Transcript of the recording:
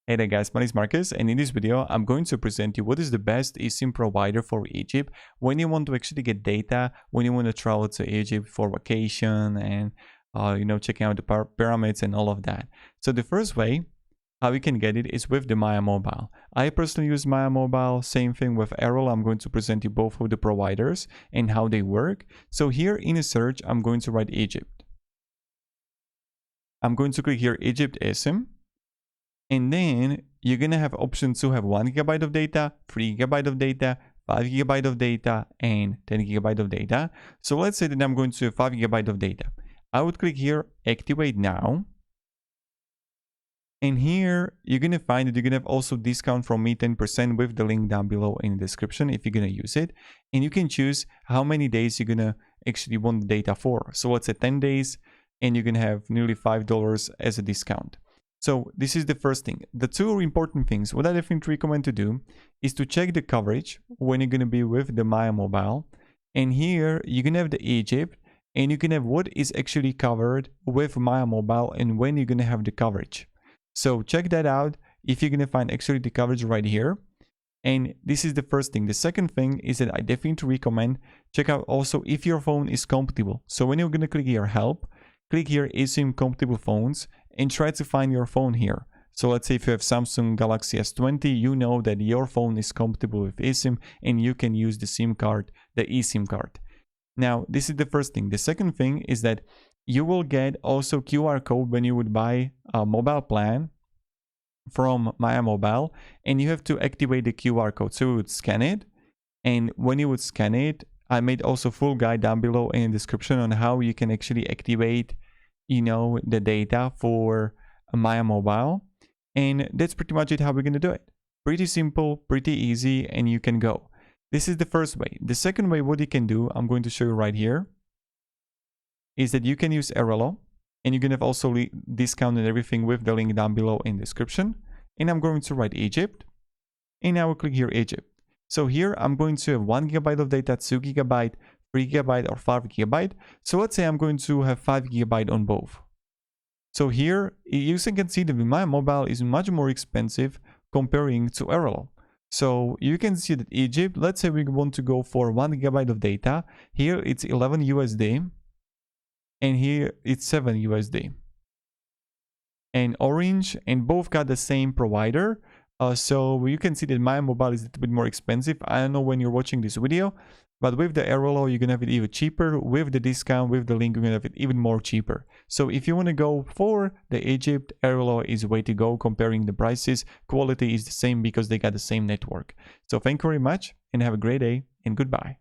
Hey there guys, my name is Marcus, and in this video I'm going to present you what is the best eSIM provider for Egypt when you want to actually get data, when you want to travel to Egypt for vacation and checking out the pyramids and all of that. So the first way how you can get it is with the Maya Mobile. I personally use Maya Mobile, same thing with Airalo. I'm going to present you both of the providers and how they work. So here in a search, I'm going to write Egypt. I'm going to click here Egypt eSIM. And then you're going to have options to have 1 GB of data, 3 GB of data, 5 GB of data, and 10 GB of data. So let's say that I'm going to have 5 GB of data. I would click here, activate now. And here you're going to find that you're going to have also discount from me 10% with the link down below in the description if you're going to use it. And you can choose how many days you're going to actually want the data for. So let's say 10 days and you're going to have nearly $5 as a discount. So this is the first thing. The two important things, what I definitely recommend to do is to check the coverage when you're going to be with the Maya Mobile. And here you can have the Egypt and you can have what is actually covered with Maya Mobile and when you're going to have the coverage. So check that out if you're going to find actually the coverage right here. And this is the first thing. The second thing is that I definitely recommend check out also if your phone is compatible. So when you're going to click here help, click here eSIM compatible phones and try to find your phone here. So let's say if you have Samsung Galaxy S20, you know that your phone is compatible with eSIM and you can use the SIM card, the eSIM card. Now, this is the first thing. The second thing is that you will get also QR code when you would buy a mobile plan from Maya Mobile, and you have to activate the QR code. So you would scan it, and when you would scan it, I made also full guide down below in the description on how you can actually activate the data for Maya Mobile. And that's pretty much it how we're going to do it. Pretty simple, pretty easy, and you can go. This is the first way. The second way, what you can do, I'm going to show you right here, is that you can use Airalo, and you can have also discount and everything with the link down below in the description. And I'm going to write Egypt, and I will click here Egypt. So here I'm going to have 1 GB of data, 2 GB, 3 GB, or 5 GB. So let's say I'm going to have 5 GB on both. So here you can see that my mobile is much more expensive comparing to Airalo. So you can see that Egypt, let's say we want to go for 1 GB of data. Here it's 11 USD. And here it's 7 USD. And Orange, and both got the same provider. So you can see that my mobile is a little bit more expensive. I don't know when you're watching this video, but with the Airalo, you're gonna have it even cheaper. With the discount, with the link, you're gonna have it even more cheaper. So if you want to go for the Egypt, Airalo is the way to go. Comparing the prices, quality is the same because they got the same network. So thank you very much and have a great day and goodbye.